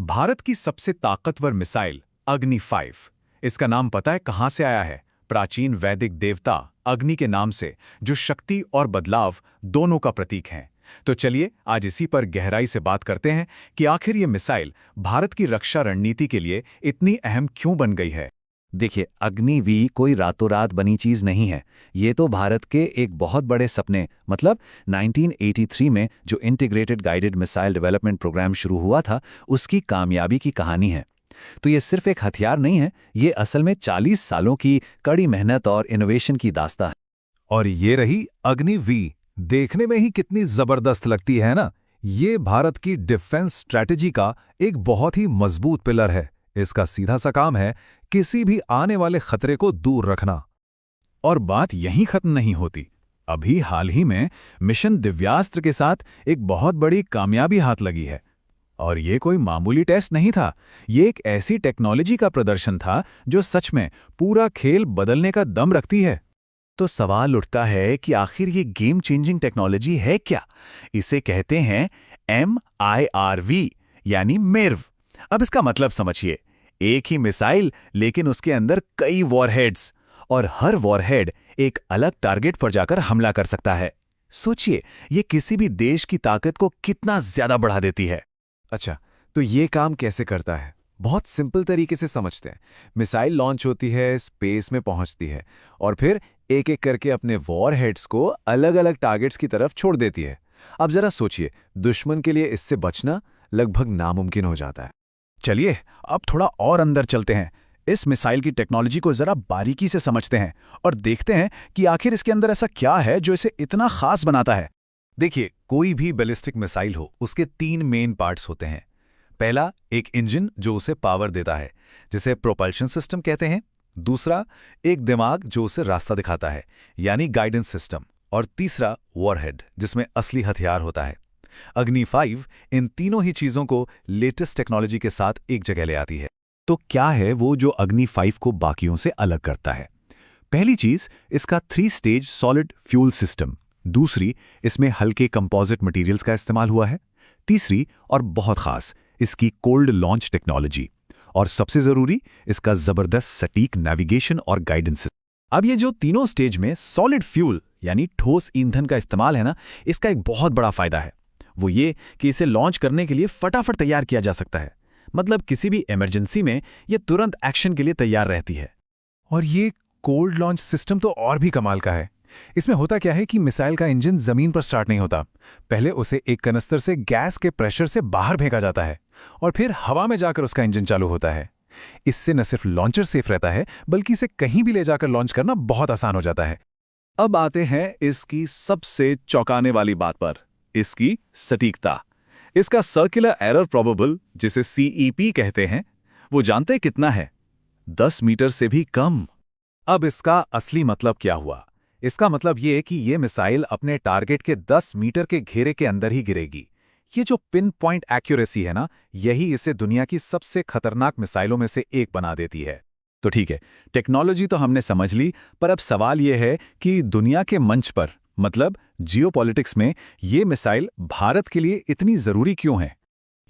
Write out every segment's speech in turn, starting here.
भारत की सबसे ताकतवर मिसाइल अग्नि 5। इसका नाम पता है कहां से आया है? प्राचीन वैदिक देवता अग्नि के नाम से, जो शक्ति और बदलाव दोनों का प्रतीक हैं। तो चलिए आज इसी पर गहराई से बात करते हैं कि आखिर ये मिसाइल भारत की रक्षा रणनीति के लिए इतनी अहम क्यों बन गई है। देखिए, अग्नि-वी कोई रातों रात बनी चीज नहीं है। ये तो भारत के एक बहुत बड़े सपने, मतलब 1983 में जो integrated guided missile development program शुरू हुआ था, उसकी कामयाबी की कहानी है। तो ये सिर्फ एक हथियार नहीं है, ये असल में 40 सालों की कड़ी मेहनत और इनोवेशन की दास्तां है। और ये रही अग्नि-वी, देखने में ही कितनी जबरदस्त लगती है ना। ये भारत की डिफेंस स्ट्रैटेजी का एक बहुत ही मजबूत पिलर है। इसका सीधा सा काम है किसी भी आने वाले खतरे को दूर रखना। और बात यहीं खत्म नहीं होती। अभी हाल ही में मिशन दिव्यास्त्र के साथ एक बहुत बड़ी कामयाबी हाथ लगी है। और ये कोई मामूली टेस्ट नहीं था, ये एक ऐसी टेक्नोलॉजी का प्रदर्शन था जो सच में पूरा खेल बदलने का दम रखती है। तो सवाल उठता है कि आखिर ये गेम चेंजिंग टेक्नोलॉजी है क्या? इसे कहते हैं MIRV, यानी मिर्व। अब इसका मतलब समझिए, एक ही मिसाइल लेकिन उसके अंदर कई वॉरहेड्स, और हर वॉरहेड एक अलग टारगेट पर जाकर हमला कर सकता है। सोचिए, ये किसी भी देश की ताकत को कितना ज्यादा बढ़ा देती है। अच्छा, तो ये काम कैसे करता है? बहुत सिंपल तरीके से समझते हैं। मिसाइल लॉन्च होती है, स्पेस में पहुंचती है, और फिर एक एक करके अपने वॉरहेड्स को अलग अलग टारगेट्स की तरफ छोड़ देती है। अब जरा सोचिए, दुश्मन के लिए इससे बचना लगभग नामुमकिन हो जाता है। चलिए अब थोड़ा और अंदर चलते हैं, इस मिसाइल की टेक्नोलॉजी को जरा बारीकी से समझते हैं और देखते हैं कि आखिर इसके अंदर ऐसा क्या है जो इसे इतना खास बनाता है। देखिए, कोई भी बैलिस्टिक मिसाइल हो, उसके 3 मेन पार्ट्स होते हैं। पहला, एक इंजन जो उसे पावर देता है, जिसे प्रोपल्शन सिस्टम कहते हैं। दूसरा, एक दिमाग जो उसे रास्ता दिखाता है, यानी गाइडेंस सिस्टम। और तीसरा, वॉरहेड, जिसमें असली हथियार होता है। अग्नि 5 इन तीनों ही चीजों को लेटेस्ट टेक्नोलॉजी के साथ एक जगह ले आती है। तो क्या है वो जो अग्नि 5 को बाकियों से अलग करता है? पहली चीज, इसका 3 स्टेज सॉलिड फ्यूल सिस्टम। दूसरी, इसमें हल्के कंपोजिट मटेरियल्स का इस्तेमाल हुआ है। तीसरी और बहुत खास, इसकी कोल्ड लॉन्च टेक्नोलॉजी। और सबसे जरूरी, इसका जबरदस्त सटीक नेविगेशन और गाइडेंस। अब ये जो तीनों स्टेज में सॉलिड फ्यूल यानी ठोस ईंधन का इस्तेमाल है ना, इसका एक बहुत बड़ा फायदा है। वो ये कि इसे लॉन्च करने के लिए फटाफट तैयार किया जा सकता है। मतलब किसी भी इमरजेंसी में ये तुरंत एक्शन के लिए तैयार रहती है। और ये कोल्ड लॉन्च सिस्टम तो और भी कमाल का है। इसमें होता क्या है कि मिसाइल का इंजन जमीन पर स्टार्ट नहीं होता। पहले उसे एक कनस्तर से गैस के प्रेशर से बाहर फेंका जाता है, और फिर हवा में जाकर उसका इंजन चालू होता है। इससे न सिर्फ लॉन्चर सेफ रहता है, बल्कि इसे कहीं भी ले जाकर लॉन्च करना बहुत आसान हो जाता है। अब आते हैं इसकी सबसे चौंकाने वाली बात पर, इसकी सटीकता। इसका सर्कुलर एरर प्रोबेबल, जिसे CEP कहते हैं, वो जानते कितना है? 10 मीटर से भी कम। अब इसका असली मतलब क्या हुआ? इसका मतलब ये कि ये मिसाइल अपने टारगेट के 10 मीटर के घेरे के अंदर ही गिरेगी। ये जो पिन पॉइंट एक्यूरेसी है ना, यही इसे दुनिया की सबसे खतरनाक मिसाइलों में से एक बना देती है। तो ठीक है, टेक्नोलॉजी तो हमने समझ ली, पर अब सवाल यह है कि दुनिया के मंच पर, मतलब जियोपॉलिटिक्स में, ये मिसाइल भारत के लिए इतनी जरूरी क्यों है?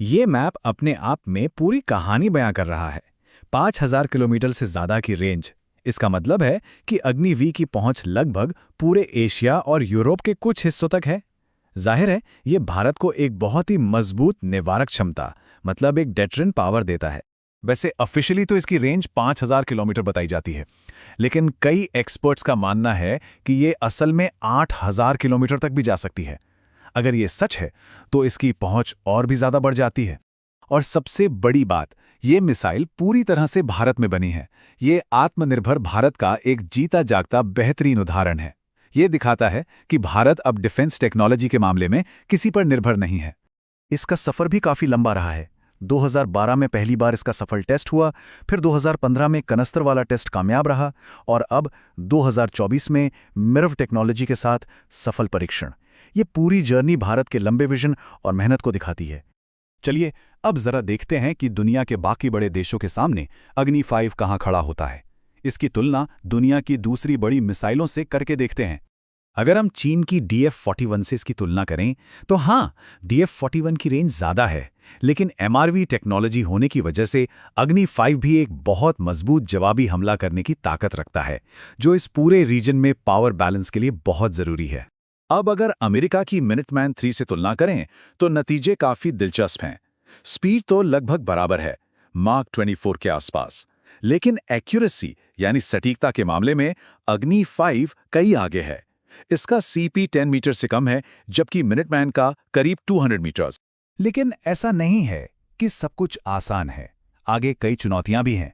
ये मैप अपने आप में पूरी कहानी बयां कर रहा है। 5000 किलोमीटर से ज्यादा की रेंज। इसका मतलब है कि अग्नि-वी की पहुंच लगभग पूरे एशिया और यूरोप के कुछ हिस्सों तक है। जाहिर है, ये भारत को एक बहुत ही मजबूत निवारक क्षमता, मतलब एक डेटरेंट पावर देता है। वैसे ऑफिशियली तो इसकी रेंज 5000 किलोमीटर बताई जाती है, लेकिन कई एक्सपर्ट्स का मानना है कि ये असल में 8000 किलोमीटर तक भी जा सकती है। अगर ये सच है तो इसकी पहुंच और भी ज्यादा बढ़ जाती है। और सबसे बड़ी बात, ये मिसाइल पूरी तरह से भारत में बनी है। ये आत्मनिर्भर भारत का एक जीता जागता बेहतरीन उदाहरण है। ये दिखाता है कि भारत अब डिफेंस टेक्नोलॉजी के मामले में किसी पर निर्भर नहीं है। इसका सफर भी काफी लंबा रहा है। 2012 में पहली बार इसका सफल टेस्ट हुआ, फिर 2015 में कनस्तर वाला टेस्ट कामयाब रहा, और अब 2024 में मिर्व टेक्नोलॉजी के साथ सफल परीक्षण। ये पूरी जर्नी भारत के लंबे विजन और मेहनत को दिखाती है। चलिए अब जरा देखते हैं कि दुनिया के बाकी बड़े देशों के सामने अग्नि 5 कहां खड़ा होता है। इसकी तुलना दुनिया की दूसरी बड़ी मिसाइलों से करके देखते हैं। अगर हम चीन की DF-41 से इसकी तुलना करें तो हाँ, DF-41 की रेंज ज़्यादा है, लेकिन MRV टेक्नोलॉजी होने की वजह से अग्नि 5 भी एक बहुत मजबूत जवाबी हमला करने की ताकत रखता है, जो इस पूरे रीजन में पावर बैलेंस के लिए बहुत ज़रूरी है। अब अगर अमेरिका की मिनटमैन 3 से तुलना करें तो नतीजे काफ़ी दिलचस्प हैं। स्पीड तो लगभग बराबर है, मार्क 24 के आसपास, लेकिन एक्यूरेसी यानी सटीकता के मामले में अग्नि 5 कई आगे है। इसका CP 10 मीटर से कम है, जबकि मिनटमैन का करीब 200 मीटर्स। लेकिन ऐसा नहीं है कि सब कुछ आसान है, आगे कई चुनौतियां भी हैं।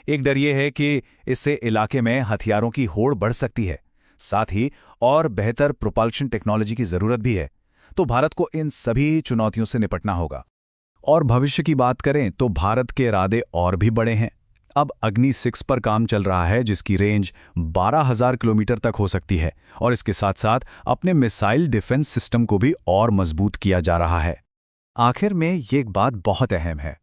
एक डर ये है कि इससे इलाके में हथियारों की होड़ बढ़ सकती है, साथ ही और बेहतर प्रोपल्शन टेक्नोलॉजी की जरूरत भी है। तो भारत को इन सभी चुनौतियों से निपटना होगा। और भविष्य की बात करें तो भारत के इरादे और भी बड़े हैं। अब अग्नि 6 पर काम चल रहा है, जिसकी रेंज 12,000 किलोमीटर तक हो सकती है, और इसके साथ साथ अपने मिसाइल डिफेंस सिस्टम को भी और मजबूत किया जा रहा है। आखिर में ये एक बात बहुत अहम है,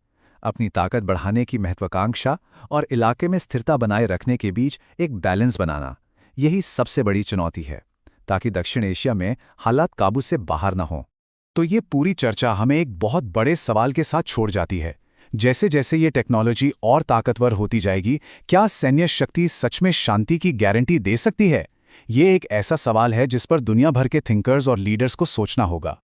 अपनी ताकत बढ़ाने की महत्वाकांक्षा और इलाके में स्थिरता बनाए रखने के बीच एक बैलेंस बनाना, यही सबसे बड़ी चुनौती है, ताकि दक्षिण एशिया में हालात काबू से बाहर न हों। तो ये पूरी चर्चा हमें एक बहुत बड़े सवाल के साथ छोड़ जाती है। जैसे जैसे ये टेक्नोलॉजी और ताकतवर होती जाएगी, क्या सैन्य शक्ति सच में शांति की गारंटी दे सकती है? ये एक ऐसा सवाल है जिस पर दुनिया भर के थिंकर्स और लीडर्स को सोचना होगा।